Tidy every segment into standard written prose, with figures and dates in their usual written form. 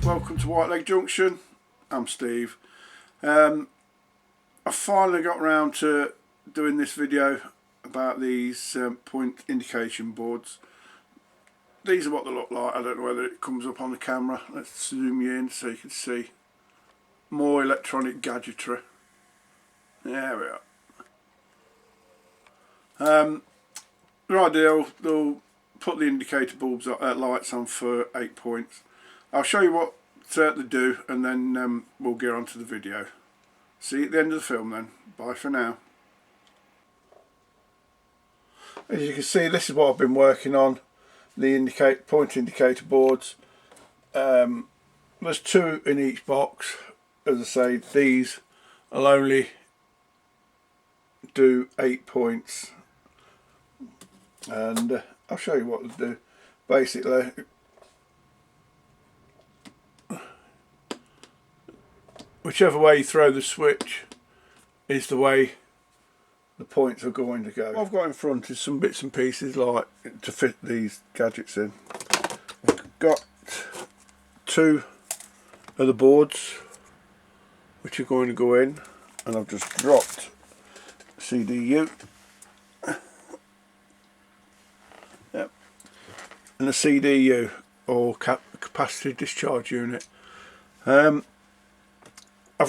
welcome to White Leg Junction. I'm Steve. I finally got around to doing this video about these point indication boards. These are what they look like. I don't know whether it comes up on the camera. Let's zoom you in so you can see more electronic gadgetry. There we are. They're ideal. They'll put the indicator bulbs lights on for 8 points. I'll show you what they do, and then we'll get on to the video. See you at the end of the film then. Bye for now. As you can see, this is what I've been working on, the point indicator boards. There's 2 in each box. As I say, these will only do 8 points, and I'll show you what they do. Basically, whichever way you throw the switch is the way the points are going to go. What I've got in front is some bits and pieces like to fit these gadgets in. I've got 2 of the boards which are going to go in, and I've just dropped CDU. Yep. And the CDU, or capacity discharge unit. I've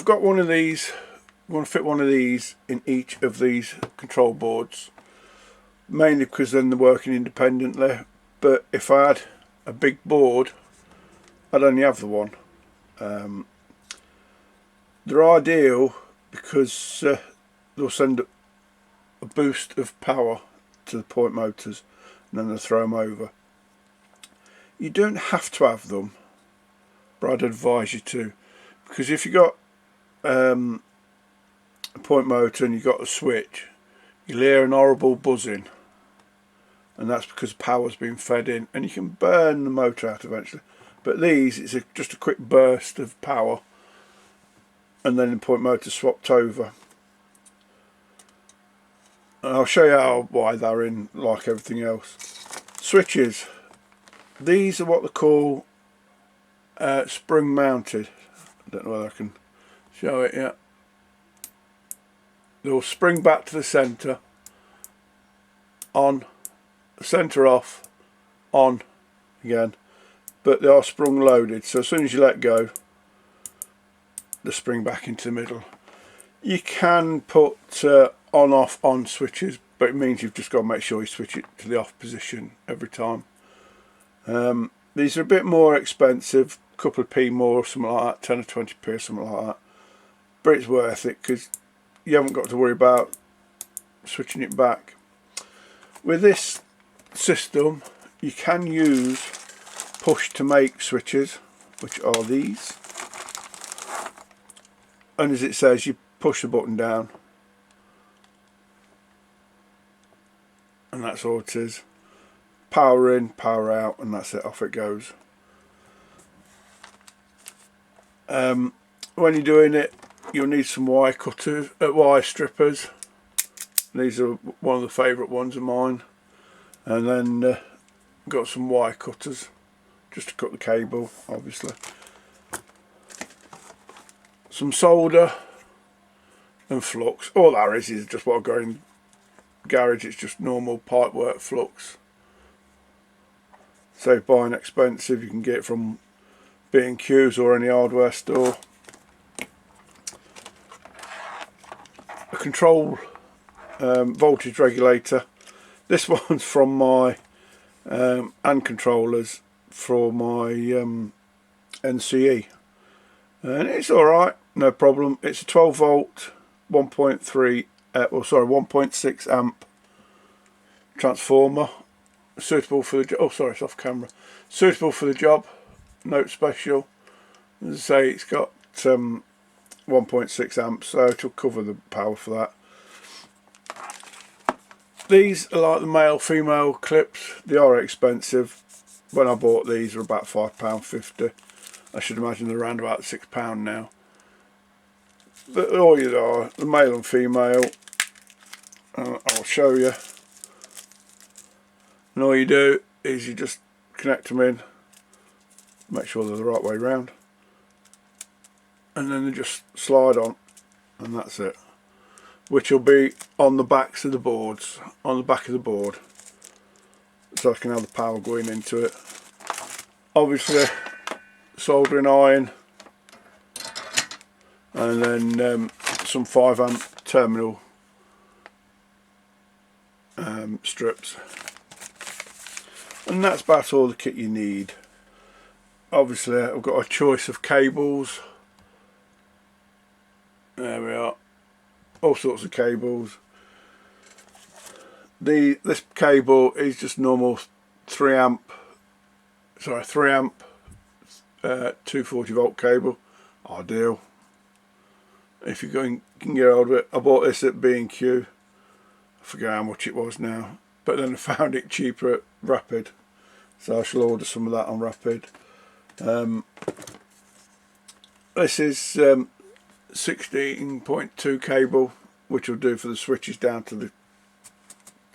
got one of these. I'm going to fit one of these in each of these control boards, mainly because then they're working independently. But if I had a big board, I'd only have the one. They're ideal because they'll send a boost of power to the point motors, and then they'll throw them over. You don't have to have them, but I'd advise you to, because if you got a point motor and you've got a switch, you'll hear an horrible buzzing, and that's because power's been fed in, and you can burn the motor out eventually. But these, it's just a quick burst of power, and then the point motor swapped over. And I'll show you why they're in, like everything else. Switches, these are what they call spring mounted. I don't know whether I can show it yet. They'll spring back to the centre, on, centre off, on again, but they are sprung loaded, so as soon as you let go they spring back into the middle. You can put on off on switches, but it means you've just got to make sure you switch it to the off position every time. These are a bit more expensive, a couple of p more, something like that, 10 or 20p or something like that, but it's worth it because you haven't got to worry about switching it back. With this system you can use push to make switches, which are these, and as it says, you push the button down and that's all it is. Power in, power out, and that's it, off it goes. When you're doing it, you'll need some wire cutters, wire strippers. These are one of the favourite ones of mine. And then got some wire cutters just to cut the cable, obviously. Some solder and flux. All that is just what I got in the garage. It's just normal pipework flux. So buying expensive, you can get it from B&Q's or any hardware store. A control voltage regulator. This one's from my hand controllers for my NCE, and it's alright, no problem. It's a 12 volt 1.6 amp transformer, suitable for the oh sorry, it's off camera, suitable for the job, note special. As I say, it's got 1.6 amps, so it'll cover the power for that. These are like the male female clips. They are expensive. When I bought these, they were about £5.50. I should imagine they're around about £6 now. But all you are, the male and female, I'll show you. And all you do is you just connect them in, make sure they're the right way round, and then they just slide on, and that's it, which will be on the backs of the boards, on the back of the board, so I can have the power going into it. Obviously soldering iron, and then some 5 amp terminal strips, and that's about all the kit you need. Obviously I've got a choice of cables. There we are, all sorts of cables. This cable is just normal 3 amp 240 volt cable, ideal if you can get hold of it. I bought this at B&Q, I forget how much it was now, but then I found it cheaper at Rapid, so I shall order some of that on Rapid. This is 16.2 cable, which will do for the switches down to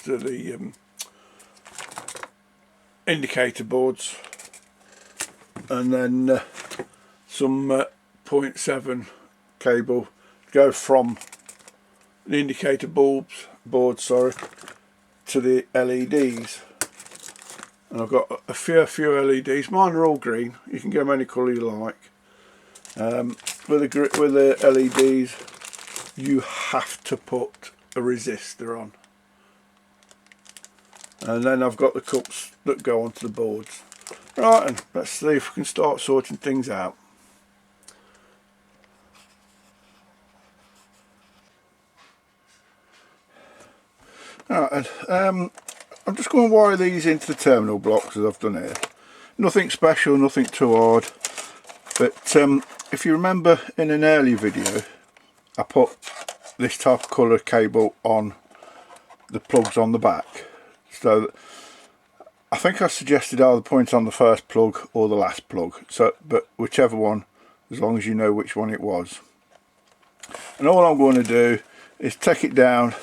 the indicator boards, and then some 0.7 cable to go from the indicator board to the LEDs. And I've got a few LEDs. Mine are all green. You can get them any colour you like. With the LEDs, you have to put a resistor on. And then I've got the cups that go onto the boards. Right, and let's see if we can start sorting things out. Right, I'm just going to wire these into the terminal blocks as I've done here. Nothing special, nothing too hard. But if you remember in an earlier video, I put this type of colour cable on the plugs on the back. So I think I suggested either point on the first plug or the last plug. So, but whichever one, as long as you know which one it was. And all I'm going to do is take it down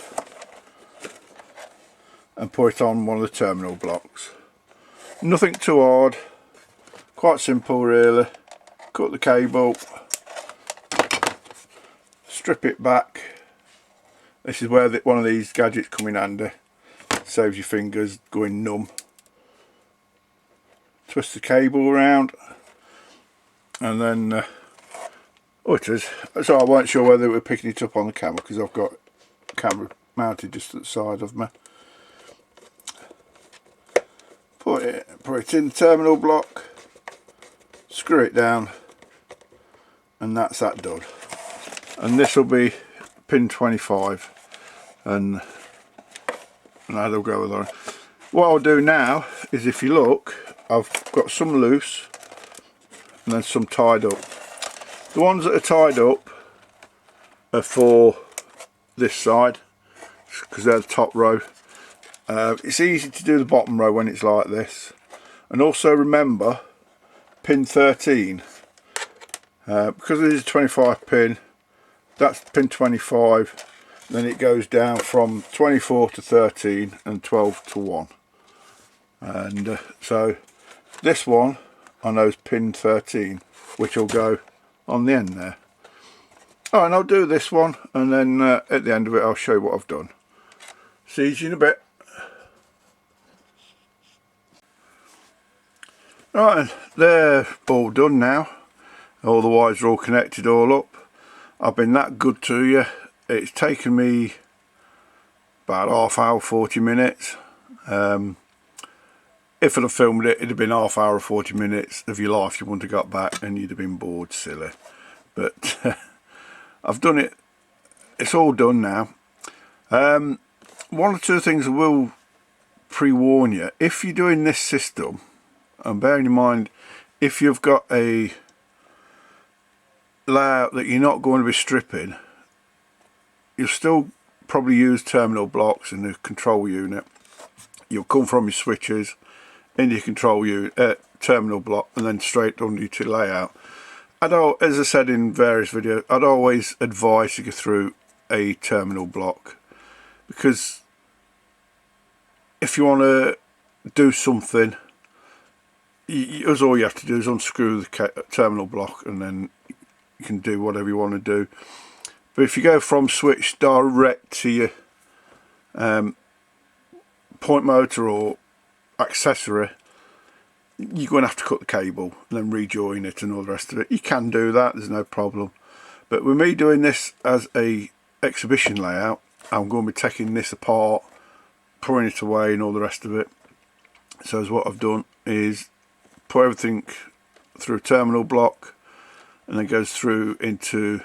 and put it on one of the terminal blocks. Nothing too hard, quite simple really. Cut the cable, strip it back. This is where one of these gadgets come in handy. Saves your fingers going numb. Twist the cable around, and then oh, it is. So I weren't sure whether we're picking it up on the camera because I've got a camera mounted just at the side of me. Put it in the terminal block, screw it down, and that's that done. And this will be pin 25, and that'll go with it. What I'll do now is, if you look, I've got some loose and then some tied up. The ones that are tied up are for this side because they're the top row. It's easy to do the bottom row when it's like this. And also remember pin 13, because it is a 25 pin, that's pin 25, then it goes down from 24 to 13 and 12 to 1. And so this one I know is pin 13, which will go on the end there. Oh, and I'll do this one, and then at the end of it I'll show you what I've done. See you in a bit. Right, they're all done now. All the wires are all connected all up. I've been that good to you. It's taken me about half hour, 40 minutes. If I'd have filmed it, it'd have been half hour, 40 minutes of your life you wouldn't have got back, and you'd have been bored silly. But I've done it. It's all done now. One or two things I will pre-warn you. If you're doing this system, and bearing in mind, if you've got a layout that you're not going to be stripping, you'll still probably use terminal blocks in the control unit. You'll come from your switches into your control unit, terminal block, and then straight under your layout. As I said in various videos, I'd always advise to go through a terminal block, because if you want to do something, all you have to do is unscrew the terminal block, and then you can do whatever you want to do. But if you go from switch direct to your point motor or accessory, you're going to have to cut the cable and then rejoin it and all the rest of it. You can do that, there's no problem. But with me doing this as a exhibition layout, I'm going to be taking this apart, pouring it away and all the rest of it. So as what I've done is put everything through a terminal block, and then goes through into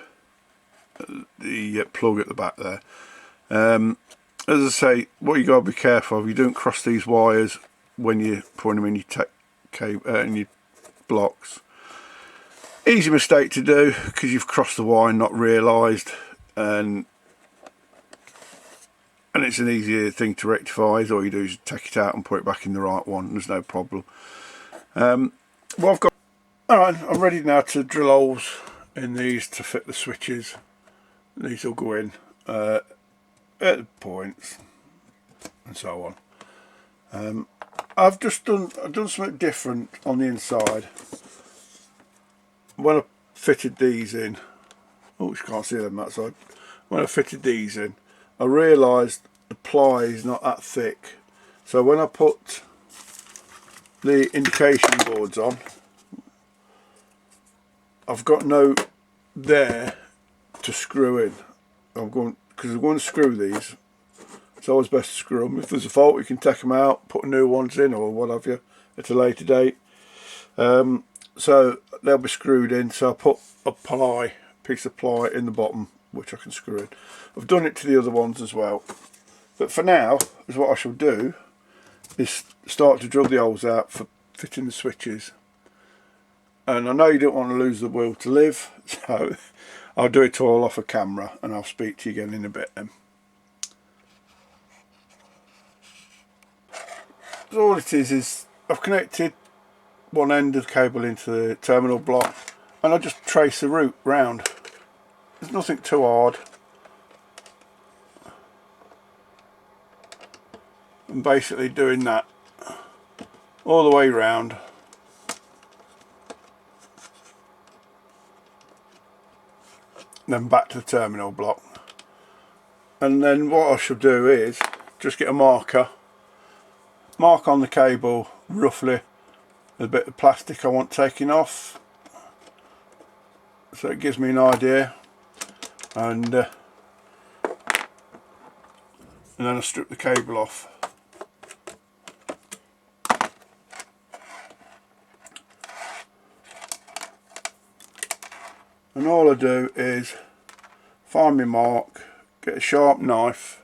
the plug at the back there. As I say, what you got to be careful of, you don't cross these wires when you're putting them in your blocks. Easy mistake to do because you've crossed the wire and not realised, and it's an easier thing to rectify. All you do is take it out and put it back in the right one. There's no problem. Well, I've got. Alright, I'm ready now to drill holes in these to fit the switches. These will go in at the points and so on. I've done something different on the inside. When I fitted these in, oh, you can't see them that side. When I fitted these in, I realised the ply is not that thick. So when I put the indication boards on, I've got no there to screw in. Because I'm going to screw these. It's always best to screw them. If there's a fault, you can take them out, put new ones in or what have you at a later date. So they'll be screwed in. So I put a piece of ply in the bottom, which I can screw in. I've done it to the other ones as well. But for now, is what I shall do is start to drill the holes out for fitting the switches. And I know you don't want to lose the will to live, so I'll do it all off a camera and I'll speak to you again in a bit then. So all it is I've connected one end of the cable into the terminal block, and I just trace the route round. There's nothing too hard. I'm basically doing that all the way round. Then back to the terminal block. And then what I should do is just get a mark on the cable roughly the bit of plastic I want taking off, so it gives me an idea, and then I strip the cable off. And all I do is find my mark, get a sharp knife,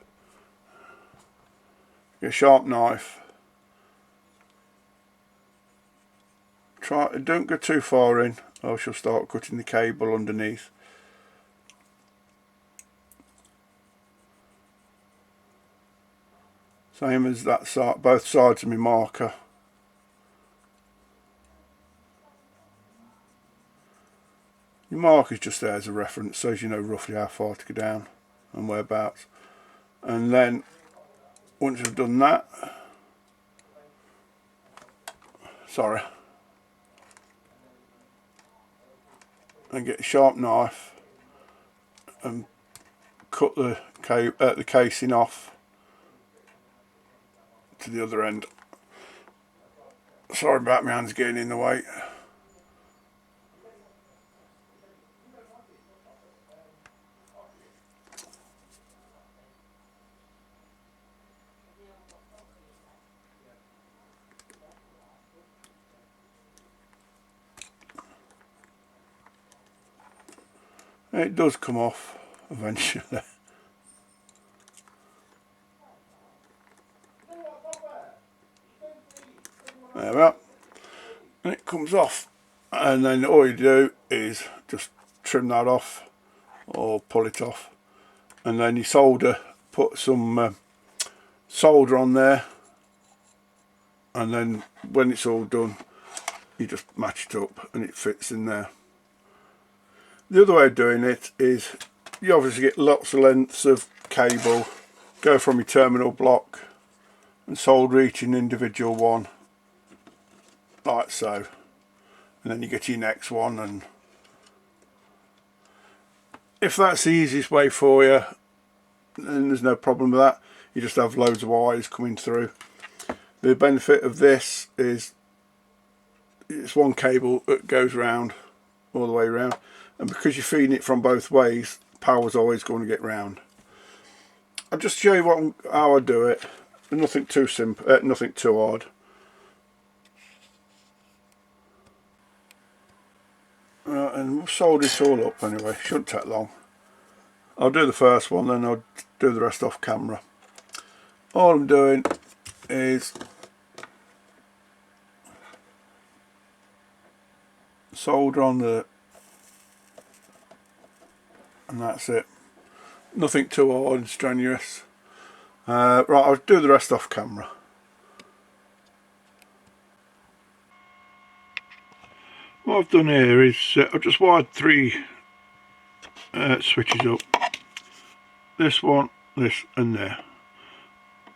don't go too far in or I shall start cutting the cable underneath. Same as that side, both sides of my marker. Your mark is just there as a reference, so as you know roughly how far to go down and whereabouts. And then once you've done that, and get a sharp knife and cut the casing off to the other end. Sorry about my hands getting in the way. It does come off eventually. There we are. And it comes off. And then all you do is just trim that off or pull it off. And then you put some solder on there. And then when it's all done, you just match it up and it fits in there. The other way of doing it is you obviously get lots of lengths of cable, go from your terminal block and solder each an individual one like so, and then you get your next one, and if that's the easiest way for you, then there's no problem with that. You just have loads of wires coming through. The benefit of this is it's one cable that goes round all the way around, and because you're feeding it from both ways, power's always going to get round. I'll just show you how I do it. Nothing too simple, nothing too hard. And we'll solder it all up anyway, shouldn't take long. I'll do the first one, then I'll do the rest off camera. All I'm doing is solder on and that's it. Nothing too hard and strenuous. Right, I'll do the rest off camera. What I've done here is I've just wired 3 switches up. This one, this and there.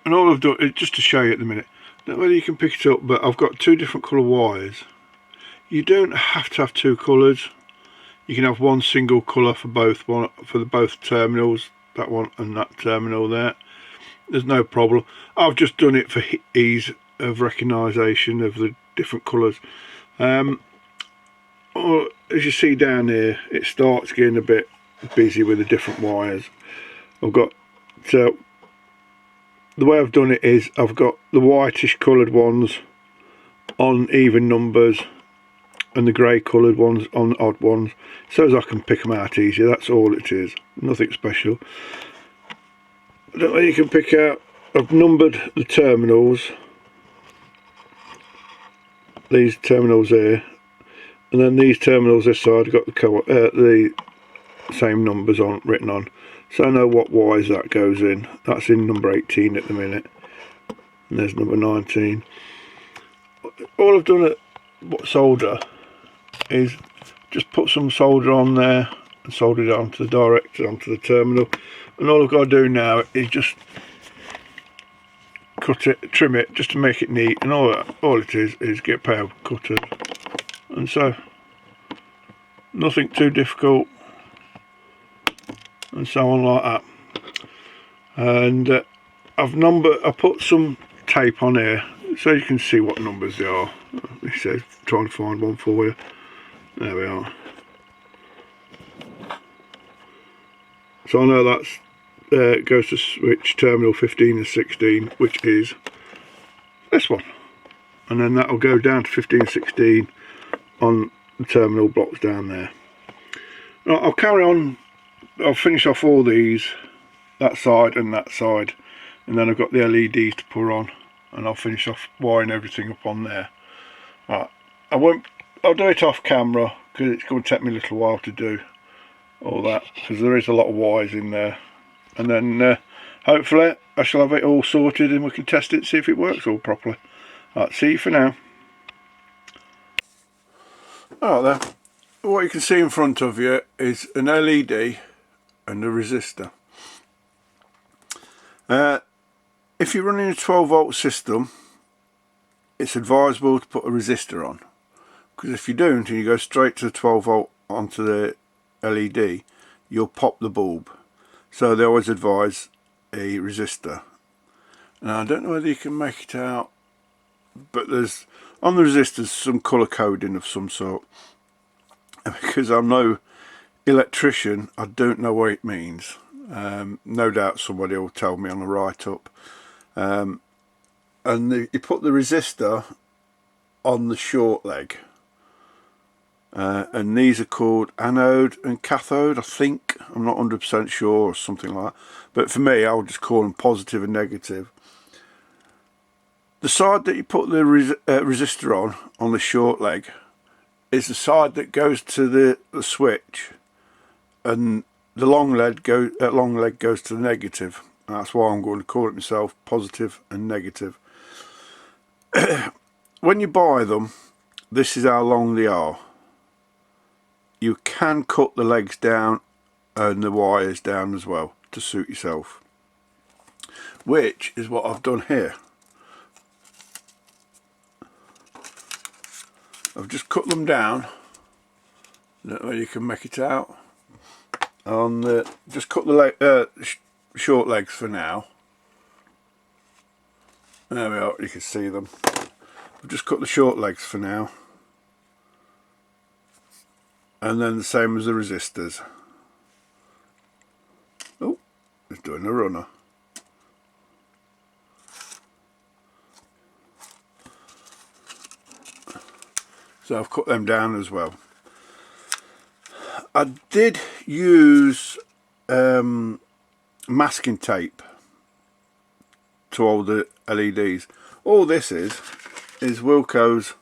And all I've done is just to show you at the minute. Don't know whether you can pick it up, but I've got 2 different colour wires. You don't have to have 2 colours. You can have one single colour for both, one for both terminals, that one and that terminal there. There's no problem. I've just done it for ease of recognition of the different colours. Or as you see down here, it starts getting a bit busy with the different wires. I've got the way I've done it is I've got the whitish coloured ones on even numbers and the grey coloured ones on odd ones, so as I can pick them out easier. That's all it is, nothing special. I don't know if you can pick out, I've numbered the terminals, these terminals here, and then these terminals this side have got the same numbers written on, so I know what wires that goes in. That's in number 18 at the minute, and there's number 19. All I've done at solder is just put some solder on there and solder it onto the terminal, and all I've got to do now is just cut it, trim it, just to make it neat, and all it is get power cutters, and so nothing too difficult, and so on like that. And I put some tape on here so you can see what numbers they are. It says, trying to find one for you. There we are. So I know that's goes to switch terminal 15 and 16, which is this one, and then that'll go down to 15 and 16 on the terminal blocks down there. Right, I'll carry on. I'll finish off all these, that side and that side, and then I've got the LEDs to put on, and I'll finish off wiring everything up on there. Right, I'll do it off camera because it's going to take me a little while to do all that, because there is a lot of wires in there, and then hopefully I shall have it all sorted and we can test it, see if it works all properly. Right, see you for now. Alright then, what you can see in front of you is an LED and a resistor. If you're running a 12 volt system, it's advisable to put a resistor on, because if you don't and you go straight to the 12 volt onto the LED, you'll pop the bulb. So they always advise a resistor. Now I don't know whether you can make it out, but there's on the resistors some colour coding of some sort, and because I'm no electrician, I don't know what it means. No doubt somebody will tell me on the write-up. And you put the resistor on the short leg, and these are called anode and cathode, I think. I'm not 100% sure, or something like that, but for me I'll just call them positive and negative. The side that you put the resistor on the short leg, is the side that goes to the switch, and the long leg goes to the negative. And that's why I'm going to call it myself positive and negative. When you buy them, this is how long they are. You can cut the legs down and the wires down as well to suit yourself, which is what I've done here. I've just cut them down. I don't know if you can make it out. on the, just cut the short legs for now. There we are, you can see them. I've just cut the short legs for now, and then the same as the resistors. Oh, it's doing a runner. So I've cut them down as well. I did use masking tape to hold the LEDs. All this is Wilco's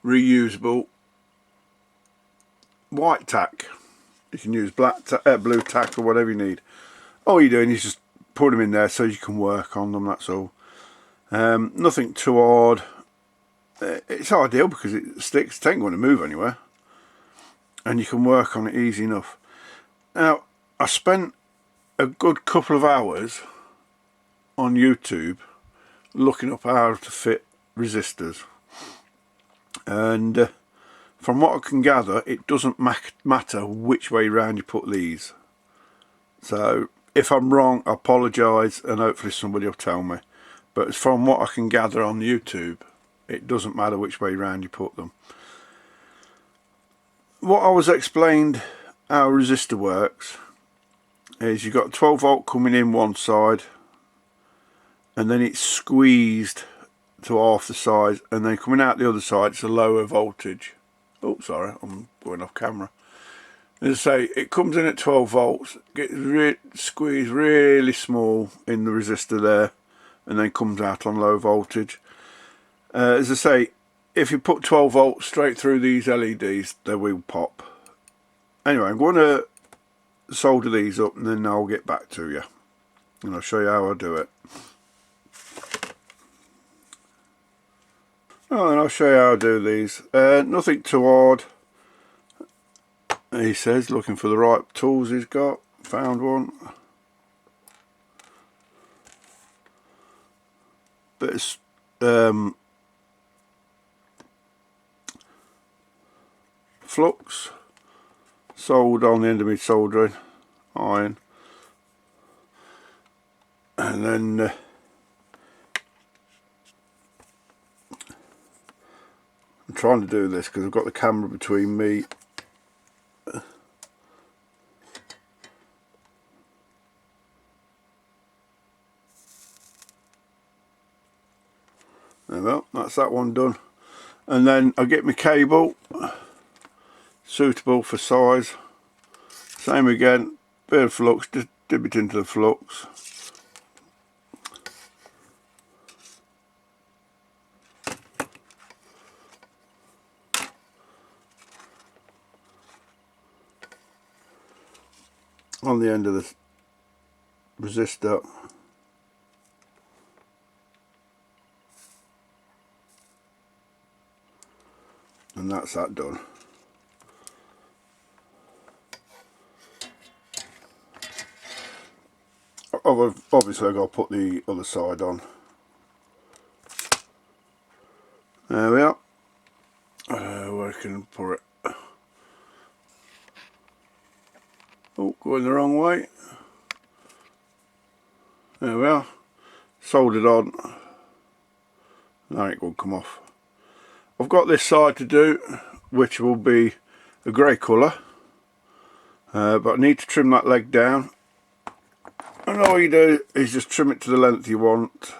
reusable white tack. You can use blue tack or whatever you need. All you're doing is just put them in there so you can work on them, that's all. Nothing too hard. It's ideal because it sticks, it ain't going to move anywhere, and you can work on it easy enough. Now, I spent a good couple of hours on YouTube looking up how to fit resistors, and from what I can gather, it doesn't matter which way round you put these. So if I'm wrong, I apologise, and hopefully somebody will tell me, but from what I can gather on YouTube, it doesn't matter which way round you put them. What I was explained how a resistor works is you've got 12 volt coming in one side, and then it's squeezed to half the size, and then coming out the other side it's a lower voltage. Oh, sorry, I'm going off camera. As I say, it comes in at 12 volts, gets squeezed really small in the resistor there, and then comes out on low voltage. As I say, if you put 12 volts straight through these LEDs, they will pop. Anyway, I'm going to solder these up, and then I'll get back to you and I'll show you how I do it. Oh, and I'll show you how I do these. Nothing too hard. He says, looking for the right tools he's got. Found one. Bit of flux soldered on the end of my soldering iron, and then I'm trying to do this because I've got the camera between me there. Well, that's that one done, and then I get my cable suitable for size. Same again, bit of flux, just dip it into the flux. On the end of the resistor, and that's that done. Obviously I've got to put the other side on. There we are. Where can I put it? Oh, going the wrong way. There we are. Soldered on. Now it will come off. I've got this side to do, which will be a grey colour, but I need to trim that leg down, and all you do is just trim it to the length you want.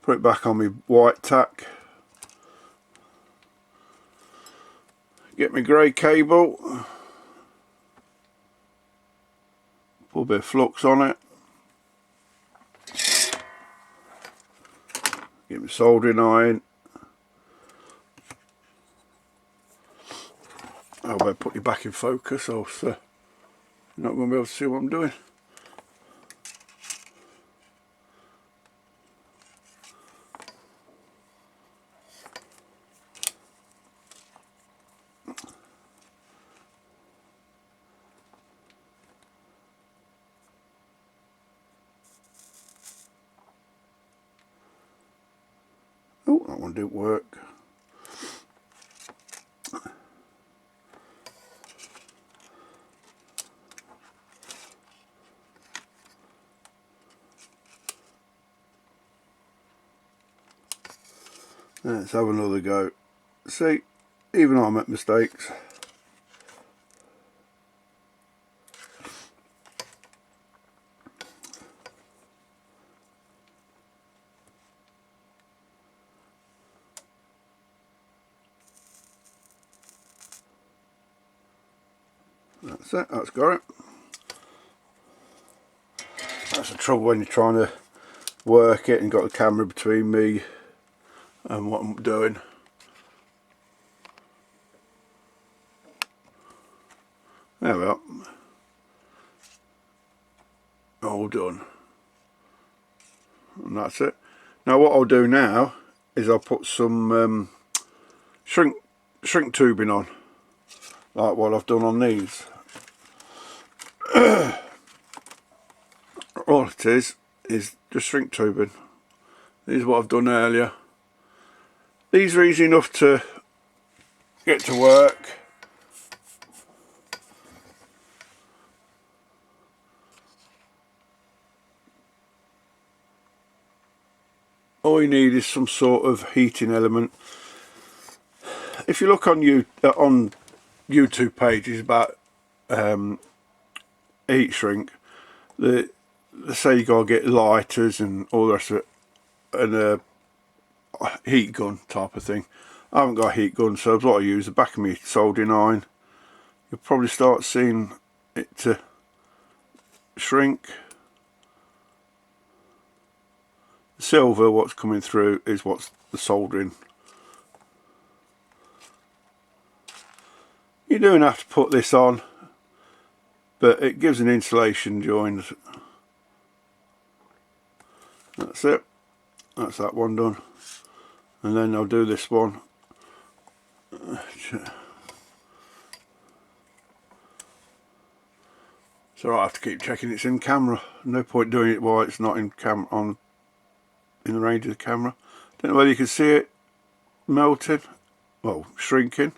Put it back on my white tack, get my grey cable, put a bit of flux on it, get my soldering iron. I better put you back in focus, or else you're not going to be able to see what I'm doing. Oh, that one didn't work. Let's have another go. See, even I make mistakes. That's it, that's got it. That's the trouble when you're trying to work it and got the camera between me and what I'm doing. There we are. All done. And that's it. Now what I'll do now is I'll put some shrink tubing on, like what I've done on these. All it is just shrink tubing. This is what I've done earlier. These are easy enough to get to work. All you need is some sort of heating element. If you look on YouTube pages about heat shrink, they say you gotta get lighters and all the rest of it, and a heat gun type of thing. I haven't got a heat gun, so what I use the back of my soldering iron. You'll probably start seeing it to shrink. The silver, what's coming through, is what's the soldering. You don't have to put this on, but it gives an insulation joint. That's it. That's that one done. And then I'll do this one. So I have to keep checking it's in camera. No point doing it while it's not in in the range of the camera. Don't know whether you can see it melting, well, shrinking.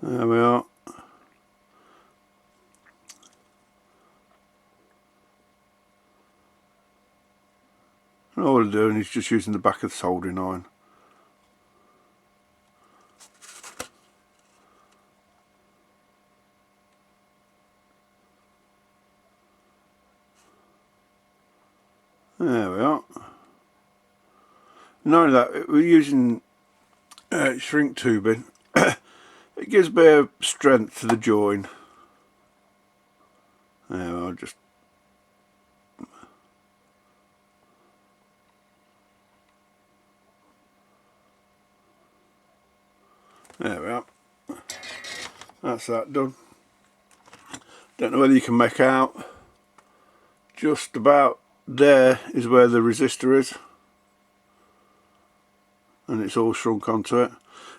There we are. And all I'm doing is just using the back of the soldering iron. There we are. Knowing that we're using shrink tubing, it gives a bit of strength to the join. There we are, just there we are. That's that done. Don't know whether you can make out. Just about there is where the resistor is, and it's all shrunk onto it.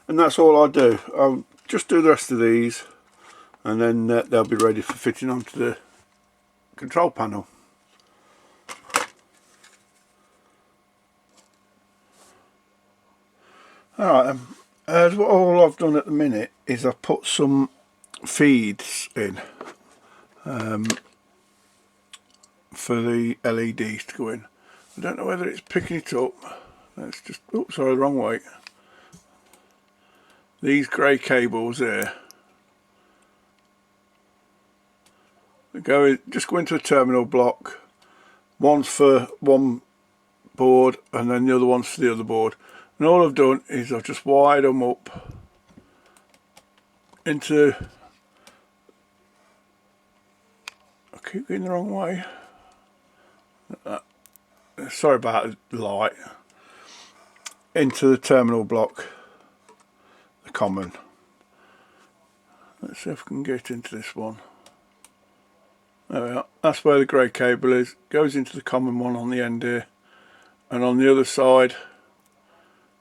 And that's all I do. I'll just do the rest of these, and then they'll be ready for fitting onto the control panel. Alright, all I've done at the minute is I've put some feeds in for the L.E.Ds to go in. I don't know whether it's picking it up. Let's just, oops, sorry, the wrong way. These grey cables here, just go into a terminal block. One's for one board and then the other one's for the other board. And all I've done is I've just wired them up into, I keep going the wrong way. Sorry about the light. Into the terminal block, the common. Let's see if we can get into this one. There we are. That's where the grey cable is. Goes into the common one on the end here, and on the other side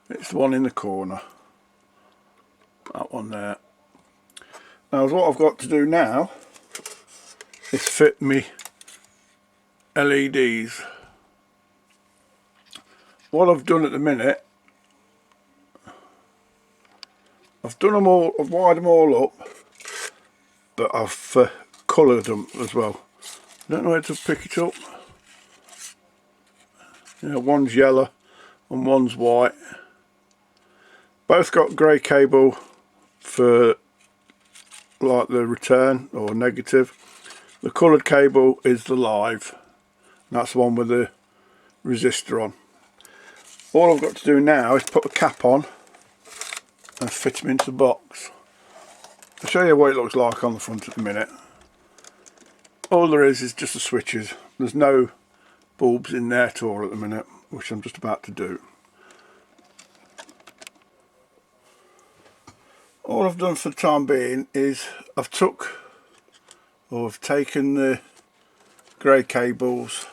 it's the one in the corner, that one there. Now what I've got to do now is fit me L.E.Ds. What I've done at the minute, I've done them all, I've wired them all up, but I've coloured them as well. Don't know where to pick it up. Yeah, one's yellow and one's white. Both got grey cable for like the return or negative. The coloured cable is the live. That's the one with the resistor on. All I've got to do now is put the cap on and fit them into the box. I'll show you what it looks like on the front at the minute. All there is just the switches. There's no bulbs in there at all at the minute, which I'm just about to do. All I've done for the time being is I've taken the grey cables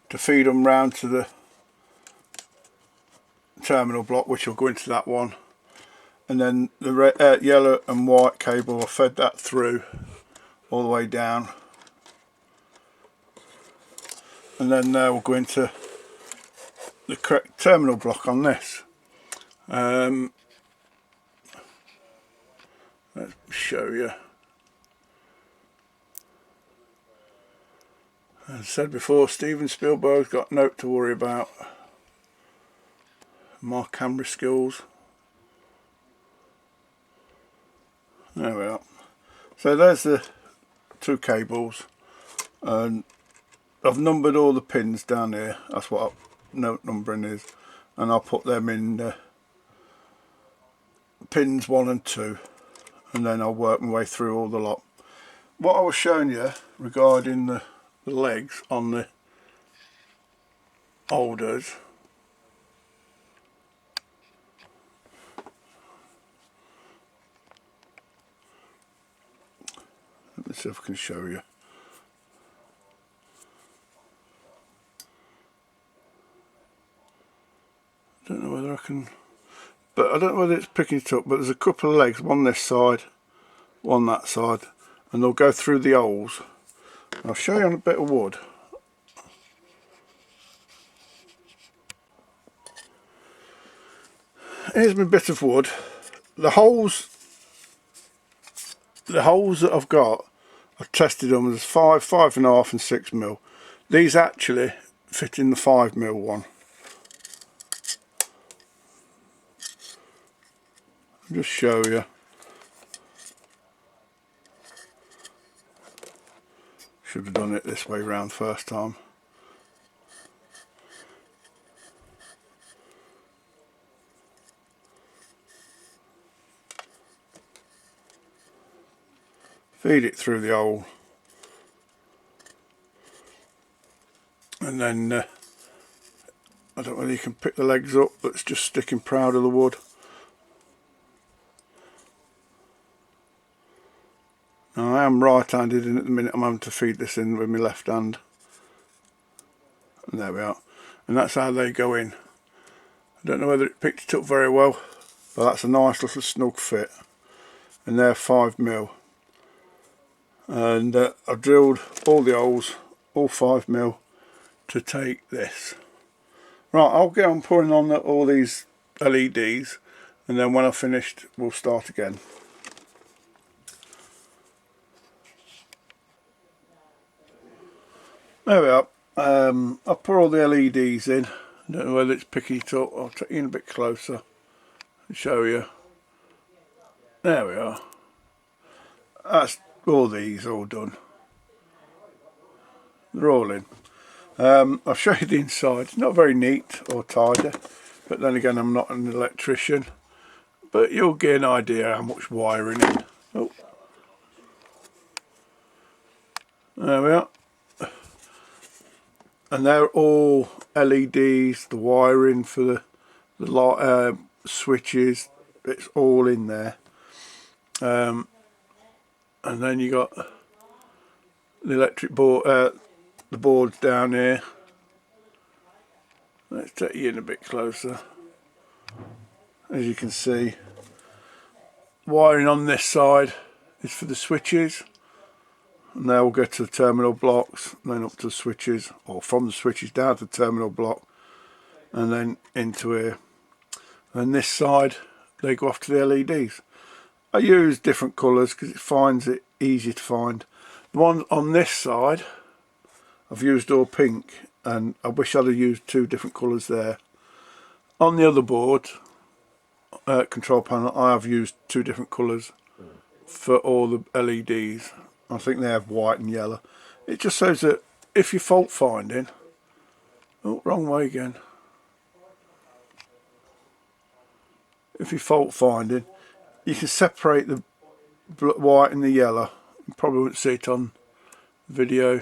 to feed them round to the terminal block, which will go into that one, and then the yellow and white cable, I fed that through all the way down, and then we'll go into the correct terminal block on this. Let's show you. As I said before, Steven Spielberg's got no to worry about. My camera skills. There we are. So there's the two cables, and I've numbered all the pins down here. That's what note numbering is, and I'll put them in pins 1 and 2, and then I'll work my way through all the lot. What I was showing you regarding the legs on the L.E.Ds, let me see if I can show you. I don't know whether I can, but I don't know whether it's picking it up, but there's a couple of legs, one this side, one that side, and they'll go through the holes. I'll show you on a bit of wood. Here's my bit of wood. The holes that I've got, I've tested them as 5, 5.5 and 6mm. These actually fit in the 5mm one. I'll just show you. Should have done it this way round first time. Feed it through the hole, and then I don't know whether you can pick the legs up, but it's just sticking proud of the wood. Now I am right-handed, and at the minute I'm having to feed this in with my left hand. And there we are, and that's how they go in. I don't know whether it picked it up very well, but that's a nice little snug fit, and they're 5mm. And I've drilled all the holes, all 5mm, to take this. Right, I'll get on putting on all these L.E.Ds, and then when I've finished we'll start again. There we are. I've put all the L.E.Ds in. I don't know whether it's picking it up. I'll take you in a bit closer and show you. There we are. That's all these all done. They're all in. I'll show you the inside. It's not very neat or tidy, but then again I'm not an electrician, but you'll get an idea how much wiring in. Oh. There we are. And they're all L.E.Ds, the wiring for the light, switches, it's all in there. And then you got the electric board, the boards down here. Let's take you in a bit closer. As you can see, wiring on this side is for the switches, and they'll go to the terminal blocks, and then up to the switches, or from the switches down to the terminal block, and then into here. And this side, they go off to the L.E.Ds. I use different colours because it finds it easy to find. The one on this side I've used all pink, and I wish I'd have used 2 different colours there. On the other board, control panel, I have used 2 different colours for all the LEDs. I think they have white and yellow. It just shows that if you're fault finding, oh, wrong way again. If you're fault finding, you can separate the white and the yellow. You probably won't see it on video,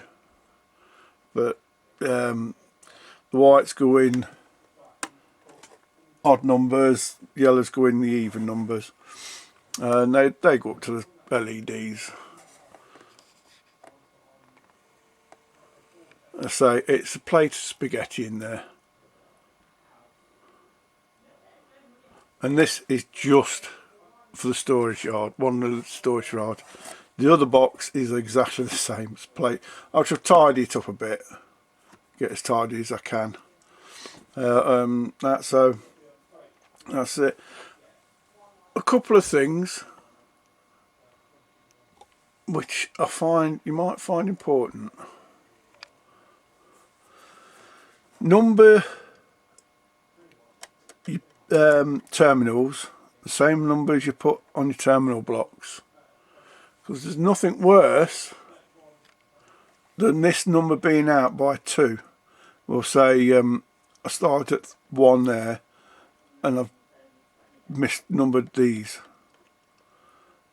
but the whites go in odd numbers, yellows go in the even numbers, and they go up to the LEDs. I say it's a plate of spaghetti in there, and this is just for the storage yard, one of the storage yards. The other box is exactly the same plate. I'll just tidy it up a bit, get as tidy as I can. That's it. A couple of things which I find you might find important. Number terminals the same numbers you put on your terminal blocks, because there's nothing worse than this number being out by 2. We'll say I started at 1 there and I've misnumbered these.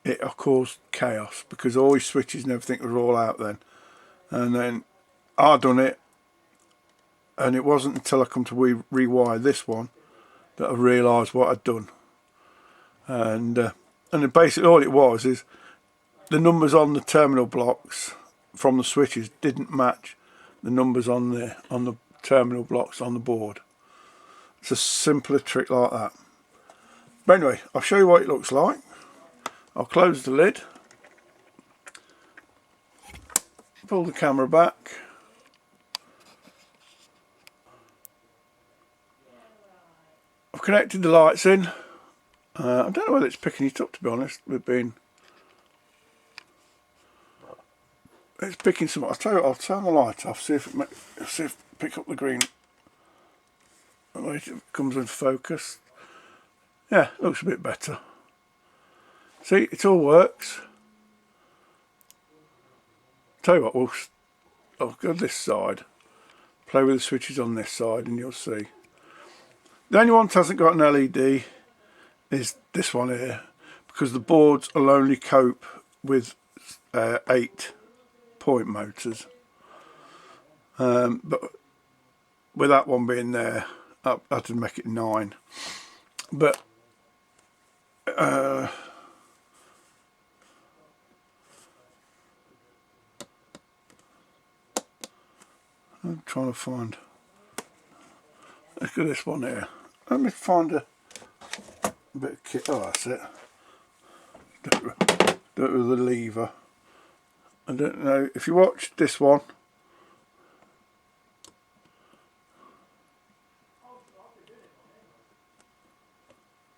It'll cause chaos because all your switches and everything are all out then. And then I done it, and it wasn't until I come to rewire this one that I realised what I'd done. And basically all it was is the numbers on the terminal blocks from the switches didn't match the numbers on the terminal blocks on the board. It's a simpler trick like that. But anyway, I'll show you what it looks like. I'll close the lid, pull the camera back. I've connected the lights in. I don't know whether it's picking it up, to be honest. It's picking some. I'll tell you what, I'll turn the light off, see if it pick up the green. Wait, it comes into focus. Yeah, looks a bit better. See, it all works. Tell you what, I'll go this side, play with the switches on this side, and you'll see. The only one that hasn't got an LED is this one here, because the boards will only cope with 8-point motors. But with that one being there, I had to make it 9. But I'm trying to find. Look at this one here. Let me find a bit of kit. Oh, that's it. Do it with the lever. I don't know if you watch this one.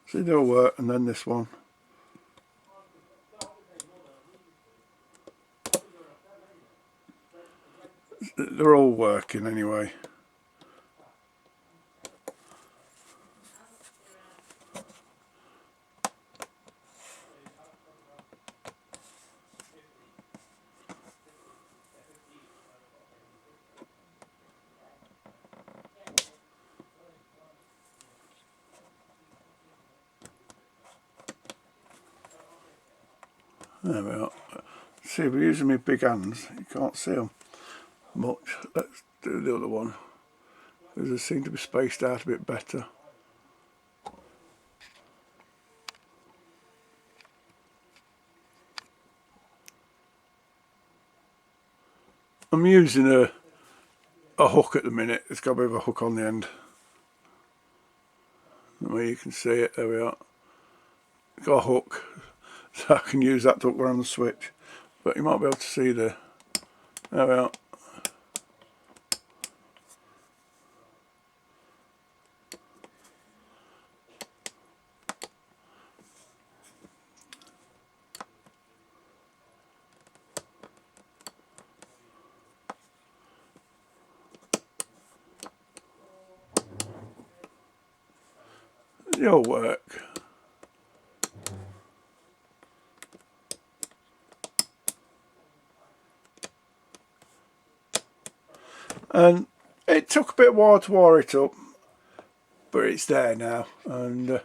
See, they'll work, and then this one. They're all working anyway. There we are. See, we're using my big hands. You can't see them much. Let's do the other one, because they seem to be spaced out a bit better. I'm using a hook at the minute. It's got a bit of a hook on the end. Where you can see it, there we are. Got a hook, so I can use that to hook around the switch. But you might be able to see there we are. It'll work. And it took a bit of while to wire it up, but it's there now, and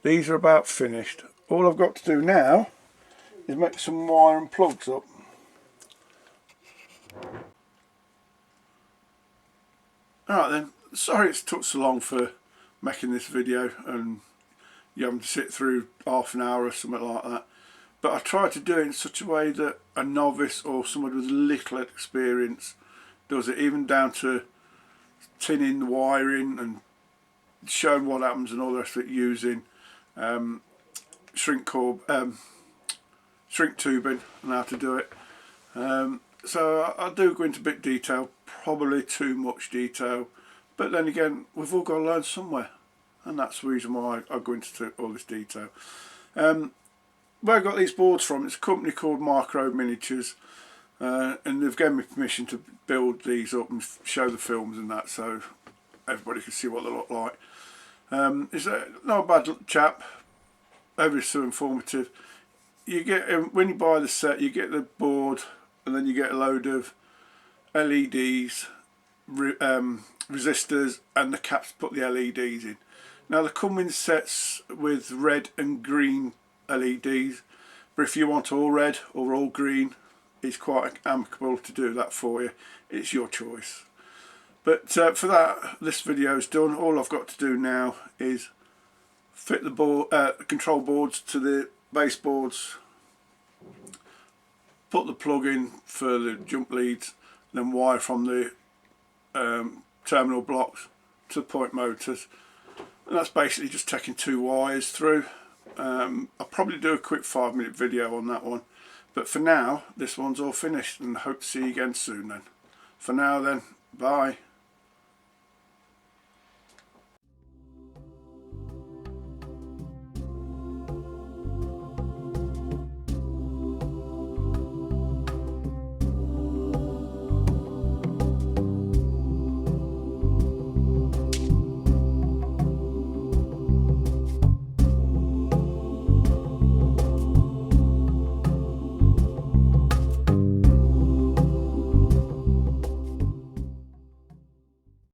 these are about finished. All I've got to do now is make some wire and plugs up. Alright then, sorry it's took so long for making this video and you having to sit through half an hour or something like that, but I tried to do it in such a way that a novice or somebody with little experience does it, even down to tinning the wiring and showing what happens and all the rest of it, using shrink tubing and how to do it. So I do go into a bit of detail, probably too much detail, but then again we've all got to learn somewhere, and that's the reason why I go into all this detail. Where I got these boards from, it's a company called Micro Miniatures, and they've given me permission to build these up and show the films and that, so everybody can see what they look like. It's not a bad chap, ever so informative. You get, when you buy the set, you get the board and then you get a load of L.E.Ds, resistors, and the caps to put the L.E.Ds in. Now they come in sets with red and green L.E.Ds, but if you want all red or all green, it's quite amicable to do that for you. It's your choice. But for that, this video is done. All I've got to do now is fit the board, control boards to the base boards, put the plug in for the jump leads, then wire from the terminal blocks to the point motors, and that's basically just taking 2 wires through. I'll probably do a quick 5-minute video on that one, but for now this one's all finished, and I hope to see you again soon then. For now then, bye.